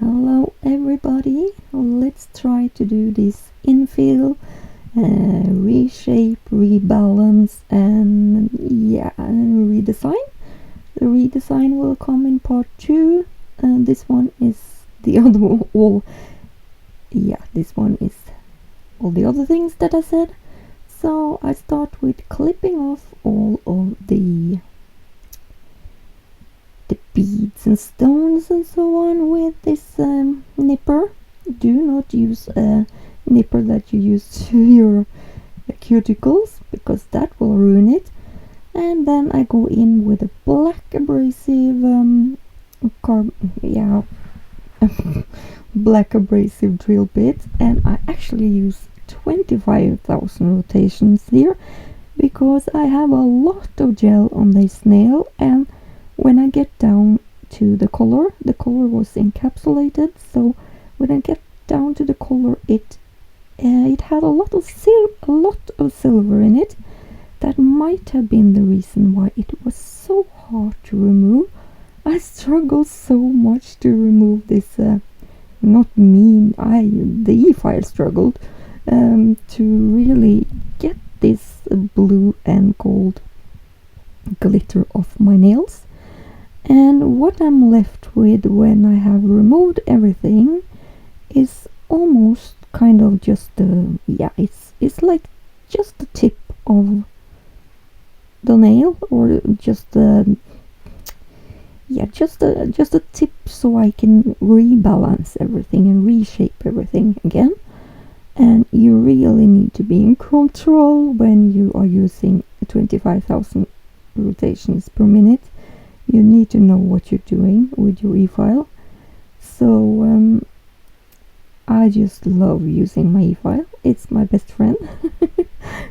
Hello everybody, let's try to do this infill, reshape, rebalance and redesign. The redesign will come in part 2 and this one is the other wall. This one is all the other things that I said. So I start with clipping off all of the beads and stones and so on with this nipper. Do not use a nipper that you use to your cuticles because that will ruin it. And then I go in with a black abrasive black abrasive drill bit, and I actually use 25,000 rotations here because I have a lot of gel on this nail, and when I get down to the color was encapsulated, so when I get down to the color it had a lot of silver in it. That might have been the reason why it was so hard to remove. I struggled so much to remove this, the efile struggled to really get this blue and gold glitter off my nails. And what I'm left with when I have removed everything is almost kind of just it's like just the tip of the nail, or just a tip, so I can rebalance everything and reshape everything again. And you really need to be in control when you are using 25,000 rotations per minute. You need to know what you're doing with your efile. So I just love using my efile. It's my best friend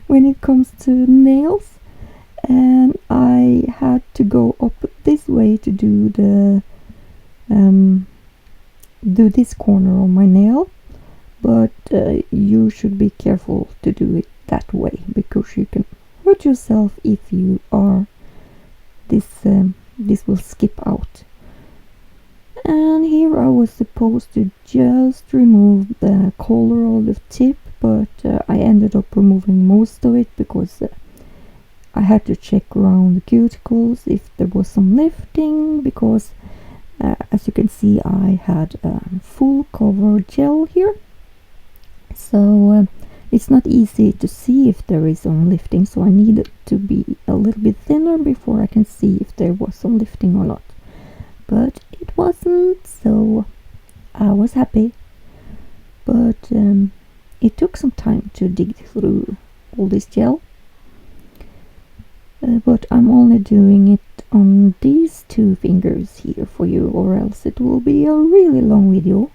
when it comes to nails. And I had to go up this way to do this corner on my nail, but you should be careful to do it that way because you can hurt yourself if you are this will skip out. And here I was supposed to just remove the collar of the tip, but I ended up removing most of it because I had to check around the cuticles if there was some lifting, because as you can see I had full cover gel here, so it's not easy to see if there is some lifting, so I needed to be a little bit thinner before I can see if there was some lifting or not. But it wasn't, so I was happy. But it took some time to dig through all this gel. But I'm only doing it on these 2 fingers here for you, or else it will be a really long video.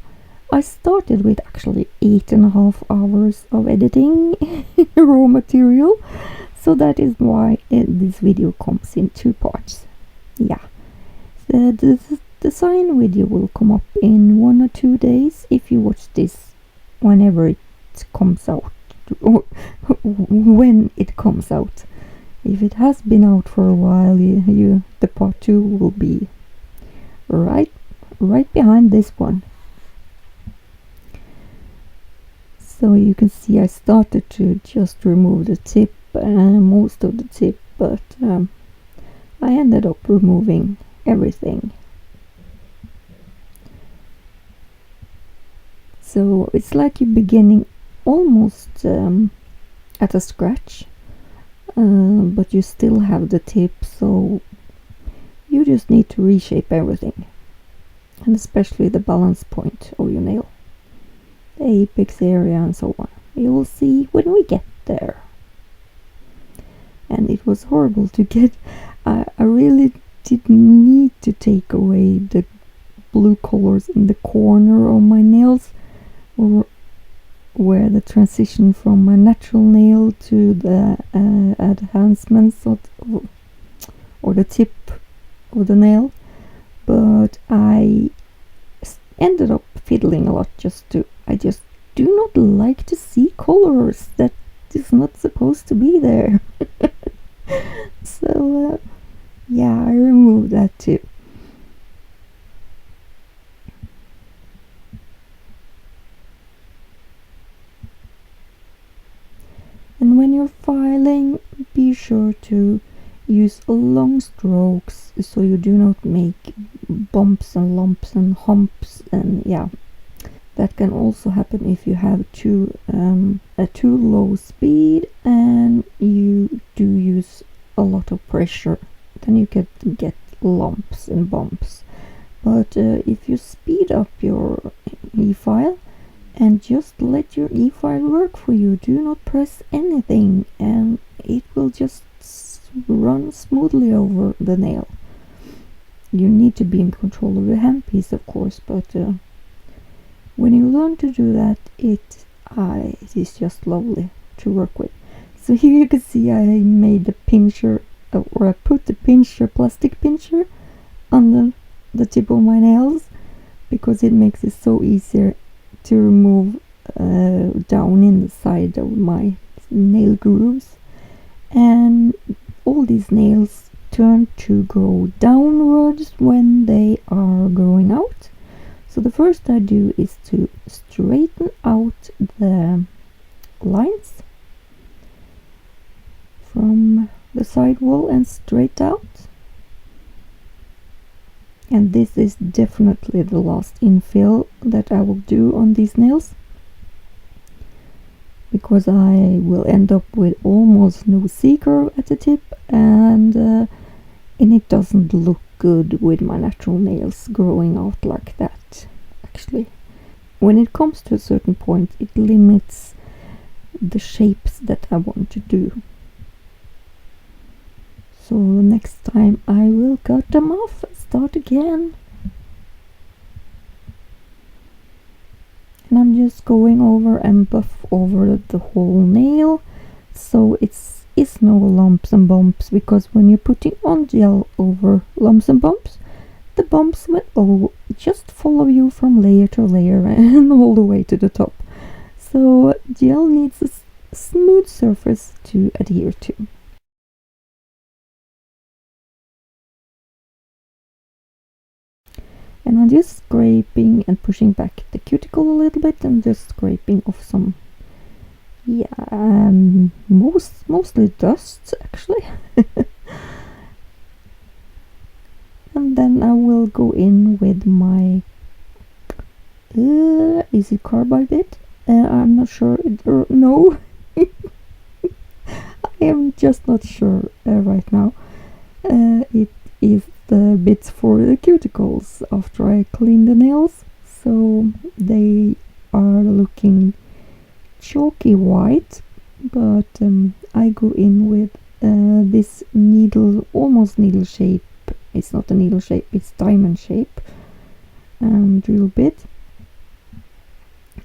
I started with actually 8.5 hours of editing raw material, so that is why this video comes in 2 parts. The design video will come up in 1 or 2 days if you watch this whenever it comes out, or when it comes out. If it has been out for a while, the part 2 will be right behind this one. So you can see I started to just remove the tip, most of the tip, but I ended up removing everything. So it's like you're beginning almost at a scratch, but you still have the tip, so you just need to reshape everything, and especially the balance point of your nail, the apex area and so on. You will see when we get there. And it was horrible to get, I really did need to take away the blue colors in the corner of my nails, or where the transition from my natural nail to the enhancements or the tip of the nail. But I ended up fiddling a lot I just do not like to see colors that is not supposed to be there. So I removed that too. sure to use long strokes so you do not make bumps and lumps and humps, and yeah, that can also happen if you have a too low speed and you do use a lot of pressure. Then you can get lumps and bumps. But if you speed up your efile and just let your efile work for you, do not press anything, and it will just run smoothly over the nail. You need to be in control of your handpiece, of course, but when you learn to do that, it is just lovely to work with. So here you can see I made the pincher, or I put the plastic pincher under the tip of my nails, because it makes it so easier to remove down in the side of my nail grooves. And all these nails turn to go downwards when they are growing out. So the first I do is to straighten out the lines from the side wall and straight out. And this is definitely the last infill that I will do on these nails, because I will end up with almost no C-curve at the tip, and it doesn't look good with my natural nails growing out like that. Actually, when it comes to a certain point, it limits the shapes that I want to do. So the next time I will cut them off and start again. And I'm just going over and buff over the whole nail, so it's no lumps and bumps, because when you're putting on gel over lumps and bumps, the bumps will just follow you from layer to layer and all the way to the top. So gel needs a smooth surface to adhere to. And I'm just scraping and pushing back the cuticle a little bit, and just scraping off some, mostly dust actually. And then I will go in with my is it carbide bit? I'm not sure. No. I am just not sure right now. It is the bits for the cuticles after I clean the nails, so they are looking chalky white, but I go in with this needle, almost needle shape. It's not a needle shape, it's diamond shape drill bit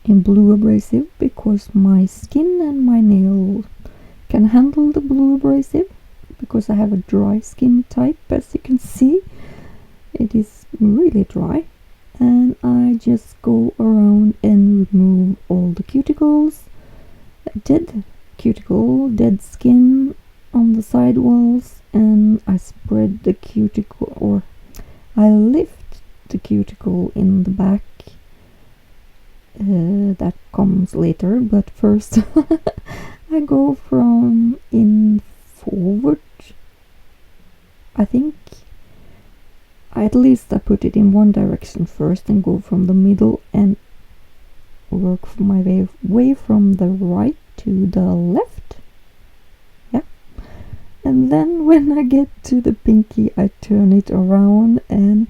in blue abrasive, because my skin and my nail can handle the blue abrasive, because I have a dry skin type, as you can see. It is really dry, and I just go around and remove all the cuticles, dead cuticle, dead skin on the side walls, and I spread the cuticle, or I lift the cuticle in the back. That comes later, but first I go from in forward. I think at least I put it in one direction first and go from the middle and work my way from the right to the left. Yeah. And then when I get to the pinky, I turn it around and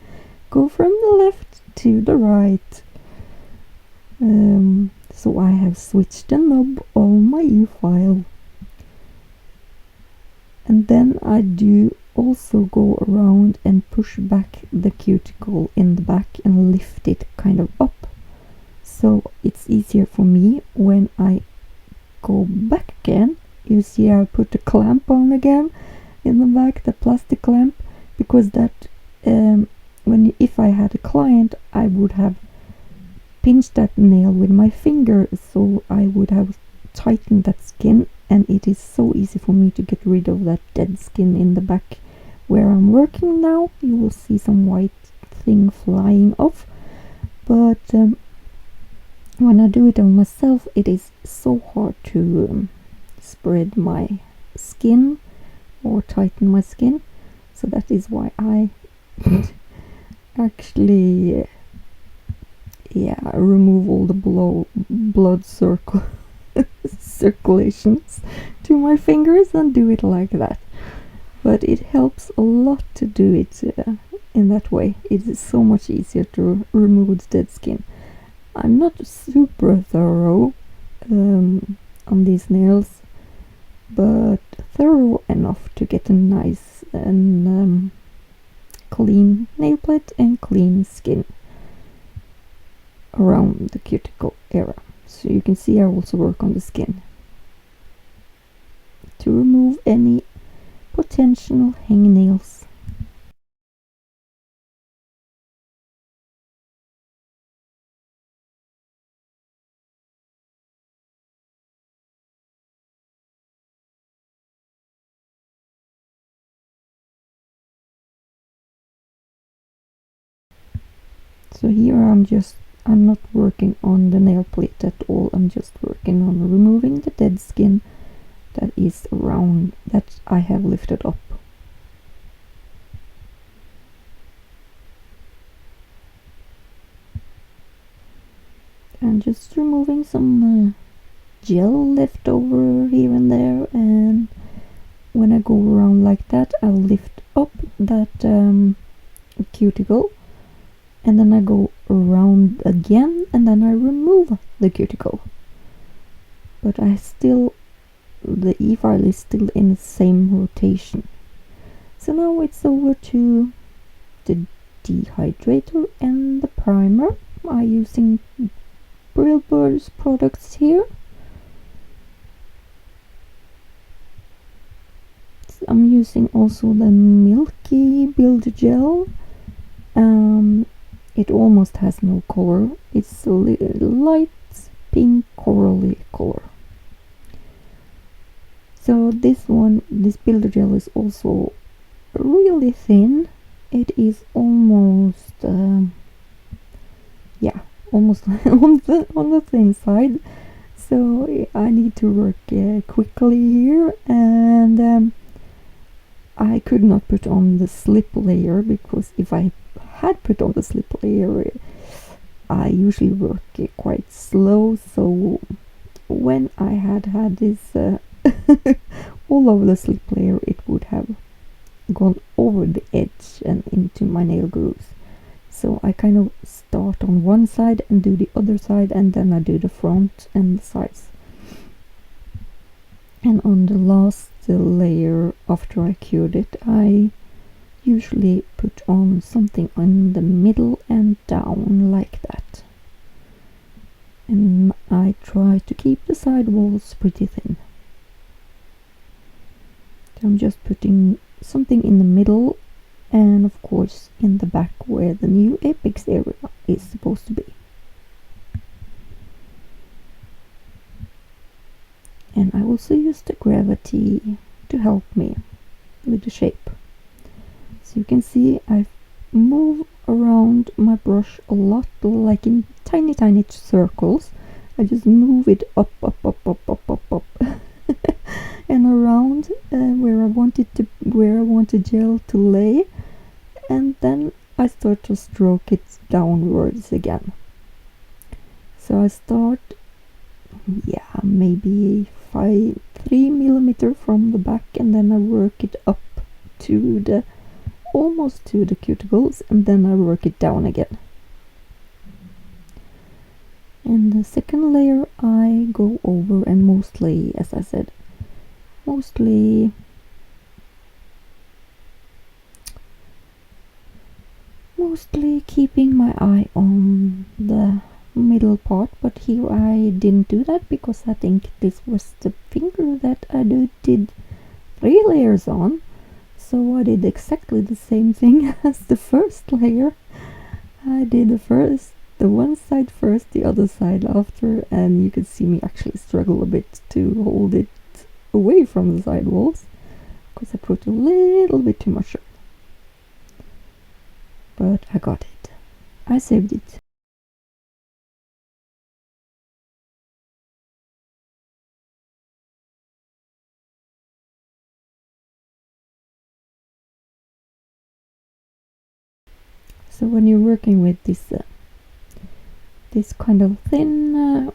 go from the left to the right. So I have switched the knob on my efile. And then I do also go around and push back the cuticle in the back and lift it kind of up. So it's easier for me when I go back again. You see I put the clamp on again in the back, the plastic clamp, because that if I had a client, I would have pinched that nail with my finger, so I would have tightened that skin, and it is so easy for me to get rid of that dead skin in the back where I'm working now. You will see some white thing flying off, but when I do it on myself, it is so hard to spread my skin or tighten my skin. So that is why I actually remove all the blood circulations to my fingers and do it like that. But it helps a lot to do it in that way. It is so much easier to remove the dead skin. I'm not super thorough on these nails, but thorough enough to get a nice and clean nail plate and clean skin around the cuticle area. So you can see I also work on the skin to remove any potential hangnails. So here I'm not working on the nail plate at all. I'm just working on removing the dead skin that is around that I have lifted up. And just removing some gel left over here and there, and when I go around like that, I'll lift up that cuticle, and then I go around again, and then I remove the cuticle. But the efile is still in the same rotation. So now it's over to the dehydrator and the primer. I'm using Brillbird's products here. I'm using also the Milky Builder gel. It almost has no color. It's a light pink corally color. So this builder gel is also really thin. It is almost almost on the thin side. So I need to work quickly here, and I could not put on the slip layer, because if I had put on the slip layer, I usually work quite slow. So when I had this all over the slip layer, it would have gone over the edge and into my nail grooves. So I kind of start on one side and do the other side, and then I do the front and the sides. And on the last layer after I cured it, I usually put on something in the middle and down like that. And I try to keep the side walls pretty thin. So I'm just putting something in the middle, and of course in the back where the new apex area is supposed to be. And I also use the gravity to help me with the shape. So you can see I move around my brush a lot, like in tiny circles. I just move it up and around where I want the gel to lay, and then I start to stroke it downwards again. So I start maybe 3 millimeter from the back, and then I work it up to almost to the cuticles, and then I work it down again. And the second layer I go over, and mostly, as I said, mostly keeping my eye on the middle part, but here I didn't do that because I think this was the finger that I did 3 layers on. So I did exactly the same thing as the first layer. I did the one side first, the other side after, and you could see me actually struggle a bit to hold it away from the side walls because I put a little bit too much on. But I got it. I saved it. So when you're working with this kind of thin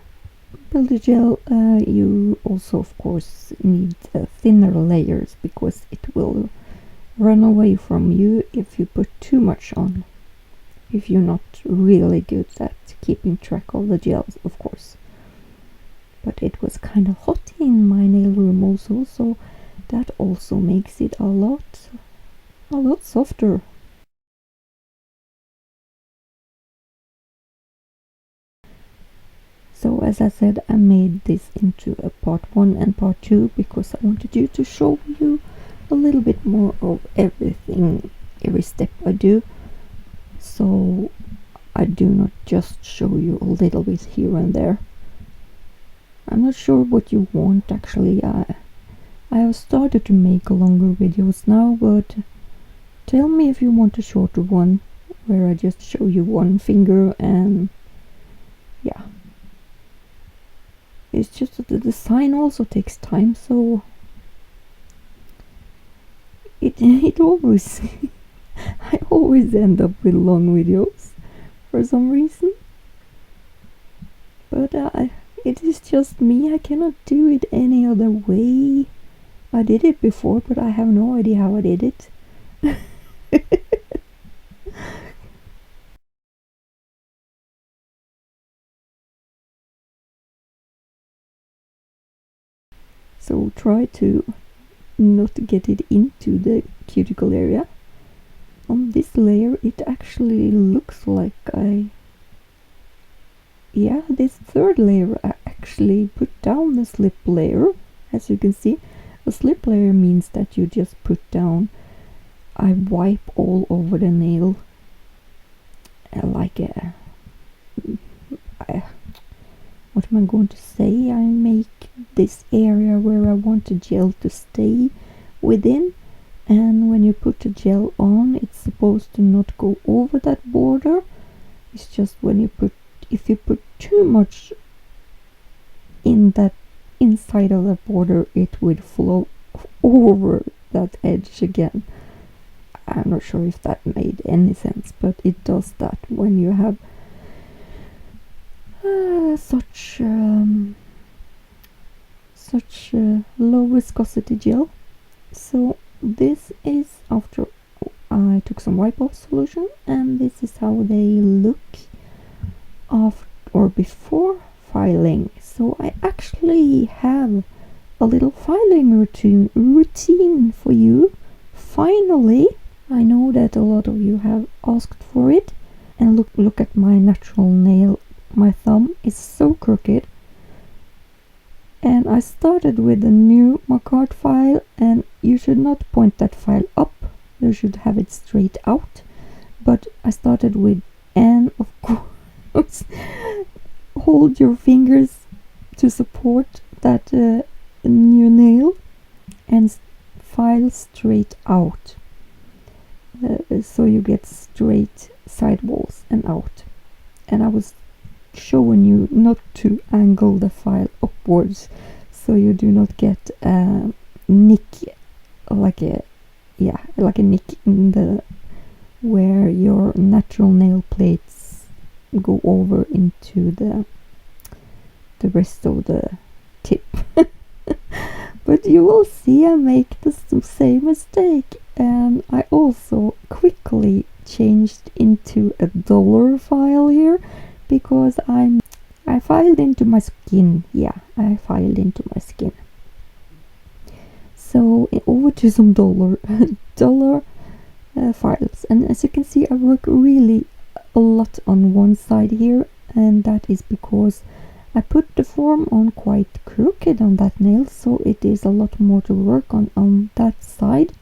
builder gel, you also of course need thinner layers, because it will run away from you if you put too much on, if you're not really good at keeping track of the gels, of course. But it was kind of hot in my nail room also, so that also makes it a lot softer. So as I said, I made this into a part 1 and part 2 because I wanted you to show you a little bit more of everything, every step I do. So I do not just show you a little bit here and there. I'm not sure what you want actually. I have started to make longer videos now, but tell me if you want a shorter one where I just show you one finger, and yeah. It's just that the design also takes time, so it always I always end up with long videos for some reason. But it is just me. I cannot do it any other way. I did it before, but I have no idea how I did it. So try to not get it into the cuticle area. On this layer it actually looks like this third layer I actually put down the slip layer. As you can see, a slip layer means that you just put down, I wipe all over the nail like a what am I going to say? I make this area where I want the gel to stay within, and when you put the gel on, it's supposed to not go over that border. It's just if you put too much in that inside of the border, it would flow over that edge again. I'm not sure if that made any sense, but it does that when you have such low viscosity gel. So this is after I took some wipe off solution, and this is how they look after or before filing. So I actually have a little filing routine for you. Finally, I know that a lot of you have asked for it, and look at my natural nail. My thumb is so crooked, and I started with a new Macart file, and you should not point that file up, you should have it straight out. But I started with, and of course hold your fingers to support that new nail and file straight out, so you get straight side walls and out. And I was showing you not to angle the file upwards, so you do not get a nick, like a nick in the where your natural nail plates go over into the rest of the tip. But you will see I make the same mistake, and I also quickly changed into a dollar file here, because I filed into my skin. I filed into my skin. So over to some dollar files, and as you can see I work really a lot on one side here, and that is because I put the form on quite crooked on that nail, so it is a lot more to work on that side.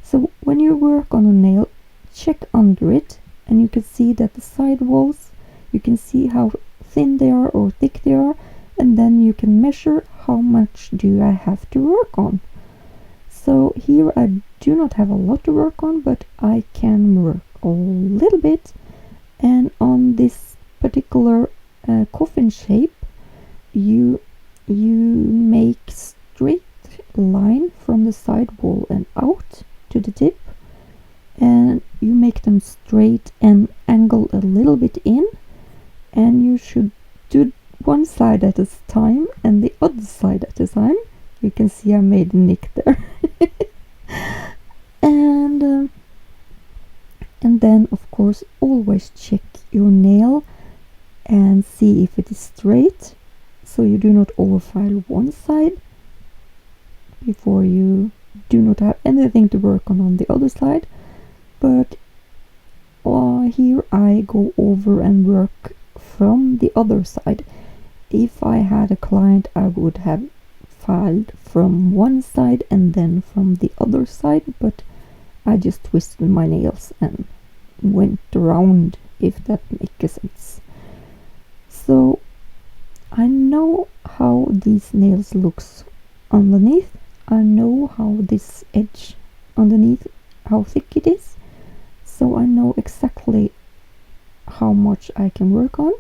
So when you work on a nail, check under it, and you can see that the side walls, you can see how thin they are or thick they are, and then you can measure how much do I have to work on. So here I do not have a lot to work on, but I can work a little bit. And on this particular coffin shape, you make straight line from the side wall and out to the tip, and you make them straight and angled a little bit in, and you should do one side at a time and the other side at a time. You can see I made a nick there. And then of course always check your nail and see if it is straight, so you do not overfile one side before you do not have anything to work on the other side. But here I go over and work from the other side. If I had a client, I would have filed from one side and then from the other side, but I just twisted my nails and went around, if that makes sense. So I know how these nails looks underneath. I know how this edge underneath, how thick it is. So I know exactly how much I can work on.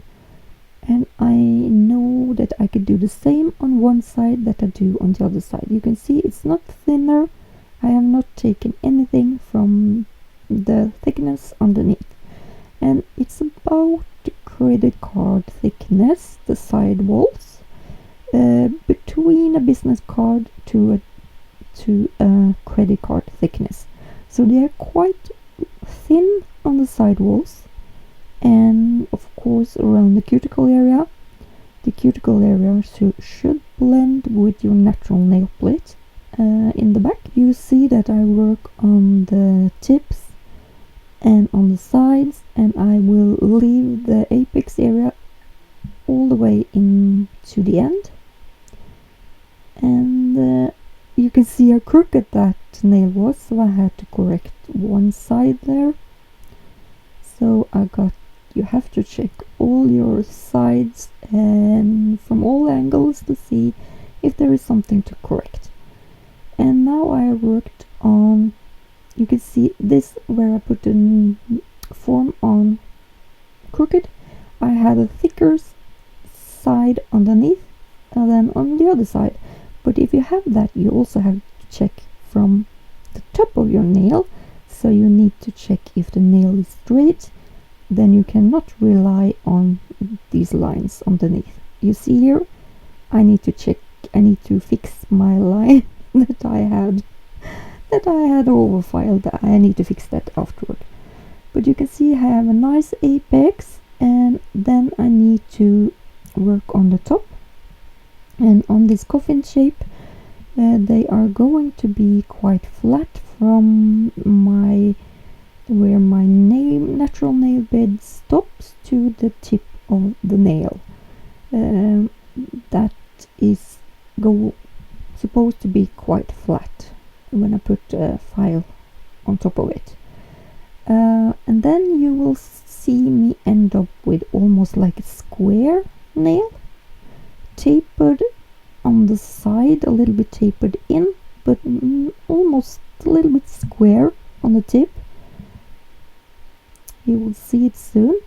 And I know that I could do the same on one side that I do on the other side. You can see it's not thinner. I have not taken anything from the thickness underneath. And it's about the credit card thickness, the side walls, between a business card to a credit card thickness. So they are quite thin on the side walls. And of course around the cuticle area. The cuticle area should blend with your natural nail plate. In the back you see that I work on the tips and on the sides, and I will leave the apex area all the way into the end. And you can see how crooked that nail was, so I had to correct one side there. So you have to check all your sides and from all angles to see if there is something to correct. And now I worked on, you can see this where I put the form on crooked. I had a thicker side underneath and then on the other side. But if you have that, you also have to check from the top of your nail. So you need to check if the nail is straight. Then you cannot rely on these lines underneath. You see here, I need to fix my line that I had overfiled. I need to fix that afterward. But you can see I have a nice apex, and then I need to work on the top. And on this coffin shape, they are going to be quite flat from where my natural nail bed stops to the tip of the nail. That is supposed to be quite flat when I put a file on top of it. And then you will see me end up with almost like a square nail, tapered on the side, a little bit tapered in, but almost a little bit square on the tip. You will see it soon.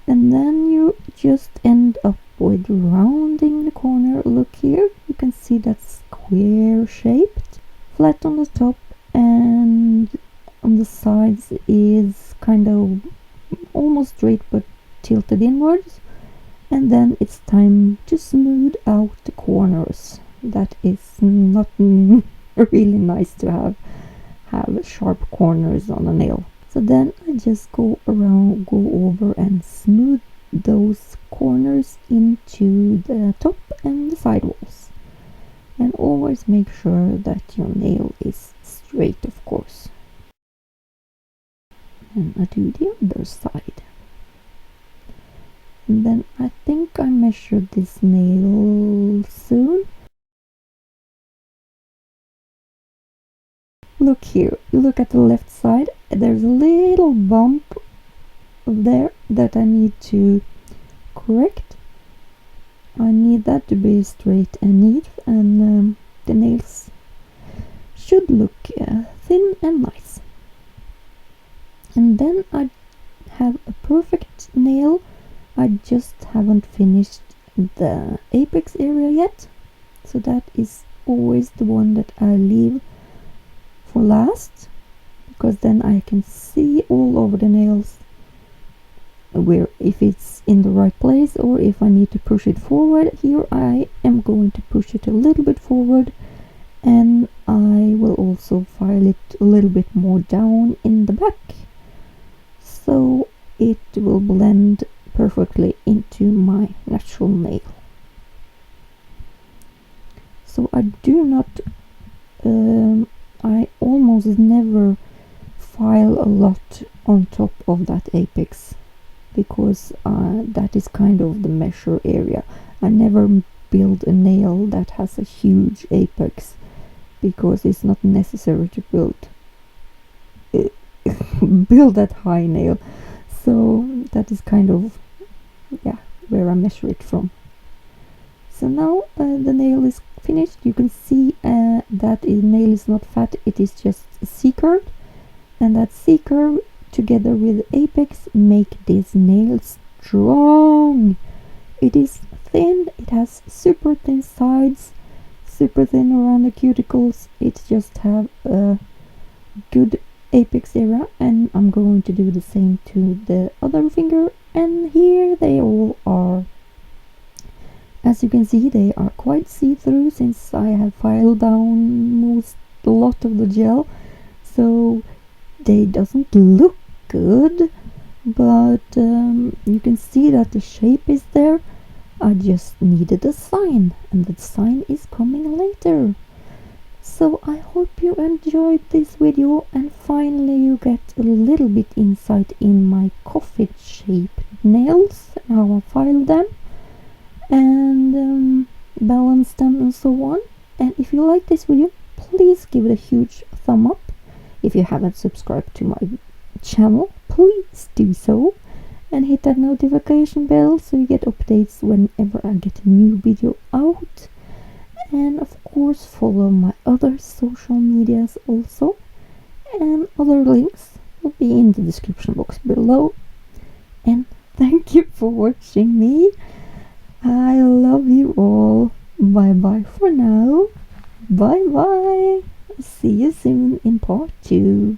And then you just end up with rounding the corner. Look here, you can see that square shaped, flat on the top, and on the sides is kind of almost straight but tilted inwards. And then it's time to smooth out the corners. That is not really nice to have sharp corners on a nail. So then I just go over and smooth those corners into the top and the side walls. And always make sure that your nail is straight, of course. And I do the other side. And then I think I measured this nail soon. Look here, look at the left side. There's a little bump there that I need to correct. I need that to be straight and neat, and the nails should look thin and nice. And then I have a perfect nail. I just haven't finished the apex area yet, so that is always the one that I leave for last, because then I can see all over the nails where if it's in the right place or if I need to push it forward. Here I am going to push it a little bit forward, and I will also file it a little bit more down in the back so it will blend perfectly into my natural nail. So I do not I almost never file a lot on top of that apex, because that is kind of the measure area. I never build a nail that has a huge apex, because it's not necessary to build that high nail. So that is kind of, yeah, where I measure it from. So now the nail is finished. You can see that the nail is not fat, it is just a C-curve, and that C-curve together with the apex make this nail strong. It is thin, it has super thin sides, super thin around the cuticles. It just have a good apex area, and I'm going to do the same to the other finger, and here they all are. As you can see, they are quite see-through since I have filed down a lot of the gel, so they doesn't look good, but you can see that the shape is there. I just needed a sign, and the sign is coming later. So I hope you enjoyed this video, and finally you get a little bit insight in my coffin shaped nails, how I file them and balance them and so on. And if you like this video, please give it a huge thumb up. If you haven't subscribed to my channel, please do so, and hit that notification bell so you get updates whenever I get a new video out. And of course follow my other social medias also, and other links will be in the description box below. And thank you for watching me. I love you all. Bye bye for now. Bye bye. See you soon in part 2.